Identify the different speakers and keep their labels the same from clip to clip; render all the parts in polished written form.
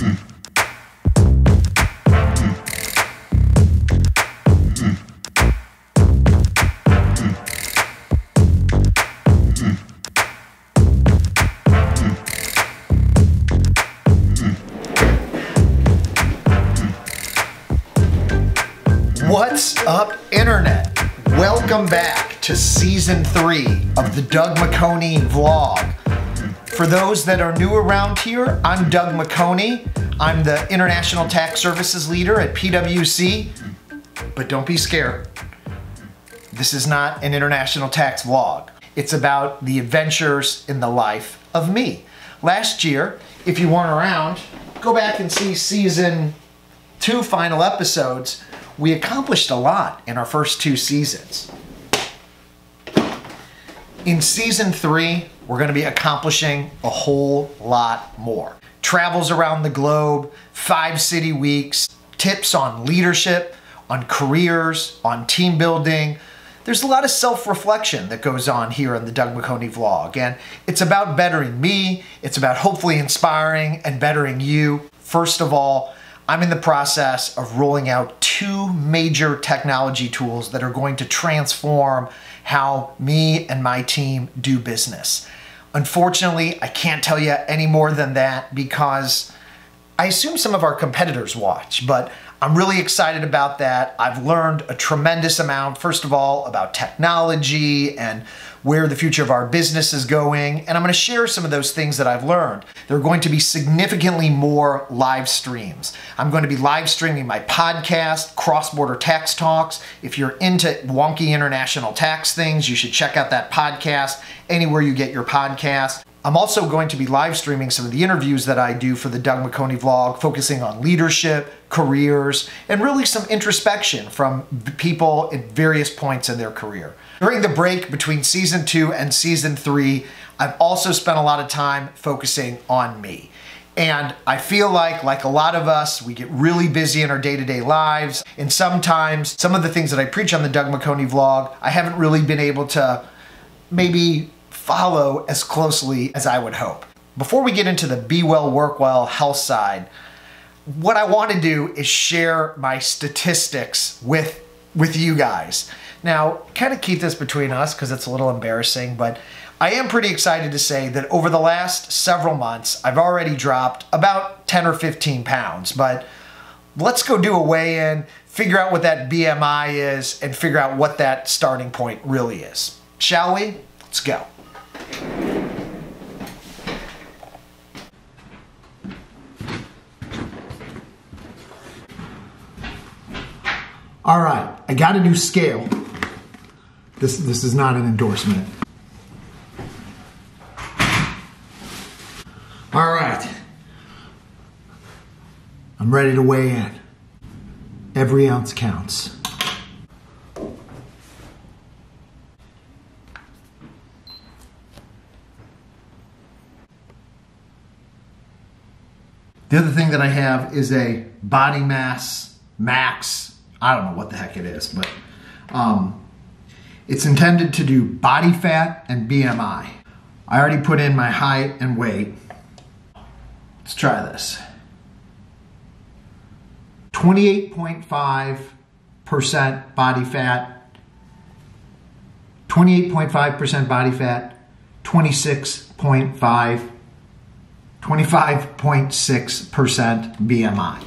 Speaker 1: What's up, Internet? Welcome back to Season 3 of the Doug McConey vlog. For those that are new around here, I'm Doug McConey. I'm the International Tax Services Leader at PwC, but don't be scared. This is not an international tax vlog. It's about the adventures in the life of me. Last year, if you weren't around, go back and see Season 2 final episodes. We accomplished a lot in our first 2 seasons. In Season 3, we're going to be accomplishing a whole lot more. Travels around the globe, 5 city weeks, tips on leadership, on careers, on team building. There's a lot of self-reflection that goes on here in the Doug McConey vlog, and it's about bettering me, it's about hopefully inspiring and bettering you. First of all, I'm in the process of rolling out 2 major technology tools that are going to transform how me and my team do business. Unfortunately, I can't tell you any more than that because I assume some of our competitors watch, but I'm really excited about that. I've learned a tremendous amount, first of all, about technology and where the future of our business is going, and I'm going to share some of those things that I've learned. There are going to be significantly more live streams. I'm going to be live streaming my podcast, Cross-Border Tax Talks. If you're into wonky international tax things, you should check out that podcast anywhere you get your podcast. I'm also going to be live streaming some of the interviews that I do for the Doug McConey vlog, focusing on leadership, careers, and really some introspection from people at various points in their career. During the break between Season 2 and Season 3, I've also spent a lot of time focusing on me. And I feel like a lot of us, we get really busy in our day-to-day lives, and sometimes some of the things that I preach on the Doug McConey vlog, I haven't really been able to maybe follow as closely as I would hope. Before we get into the be well, work well, health side, what I want to do is share my statistics with you guys. Now, kind of keep this between us because it's a little embarrassing, but I am pretty excited to say that over the last several months, I've already dropped about 10 or 15 pounds, but let's go do a weigh-in, figure out what that BMI is, and figure out what that starting point really is. Shall we? Let's go. All right, I got a new scale. This is not an endorsement. All right, I'm ready to weigh in. Every ounce counts. The other thing that I have is a body mass max. I don't know what the heck it is, but it's intended to do body fat and BMI. I already put in my height and weight. Let's try this. 28.5% body fat, 28.5% body fat, 25.6% BMI.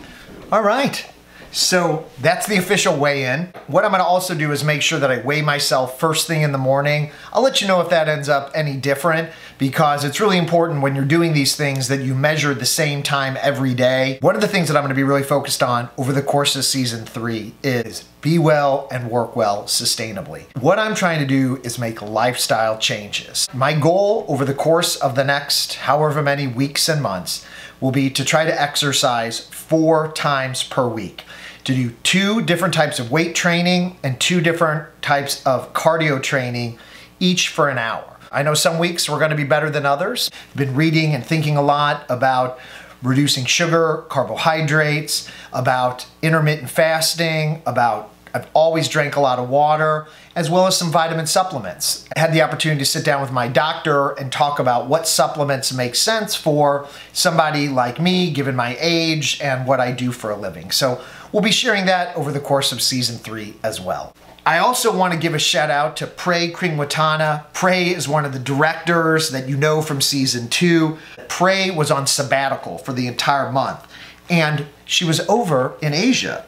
Speaker 1: All right. So that's the official weigh-in. What I'm gonna also do is make sure that I weigh myself first thing in the morning. I'll let you know if that ends up any different because it's really important when you're doing these things that you measure the same time every day. One of the things that I'm gonna be really focused on over the course of Season 3 is be well and work well sustainably. What I'm trying to do is make lifestyle changes. My goal over the course of the next however many weeks and months will be to try to exercise 4 times per week, to do 2 different types of weight training and 2 different types of cardio training, each for an hour. I know some weeks we're gonna be better than others. I've been reading and thinking a lot about reducing sugar, carbohydrates, about intermittent fasting, about I've always drank a lot of water, as well as some vitamin supplements. I had the opportunity to sit down with my doctor and talk about what supplements make sense for somebody like me, given my age and what I do for a living. So we'll be sharing that over the course of season 3 as well. I also want to give a shout out to Prey Kringwatana. Prey is one of the directors that you know from season 2. Prey was on sabbatical for the entire month, and she was over in Asia.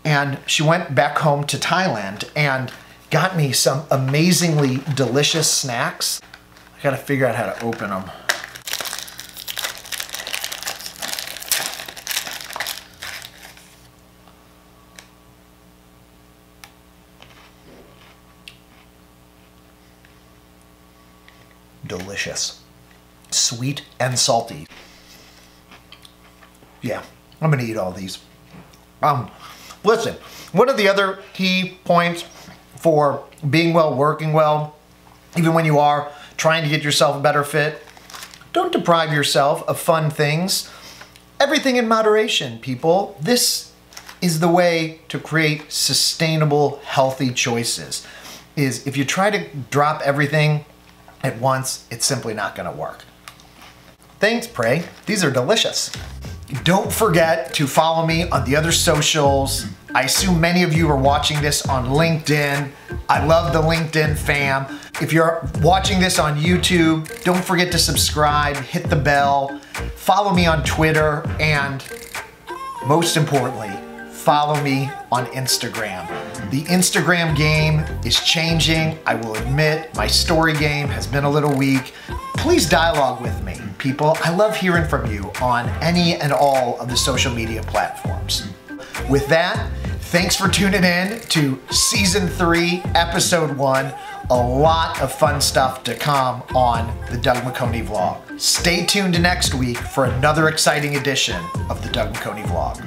Speaker 1: And she went back home to Thailand and got me some amazingly delicious snacks. I gotta figure out how to open them. Delicious. Sweet and salty. Yeah, I'm gonna eat all these. Listen, one of the other key points for being well, working well, even when you are trying to get yourself a better fit, don't deprive yourself of fun things. Everything in moderation, people. This is the way to create sustainable, healthy choices. Is if you try to drop everything at once, it's simply not gonna work. Thanks, Prey. These are delicious. Don't forget to follow me on the other socials. I assume many of you are watching this on LinkedIn. I love the LinkedIn fam. If you're watching this on YouTube, don't forget to subscribe, hit the bell, follow me on Twitter, and most importantly, follow me on Instagram. The Instagram game is changing. I will admit my story game has been a little weak. Please dialogue with me, people. I love hearing from you on any and all of the social media platforms. With that, thanks for tuning in to season 3, episode 1. A lot of fun stuff to come on the Doug McConey vlog. Stay tuned next week for another exciting edition of the Doug McConey vlog.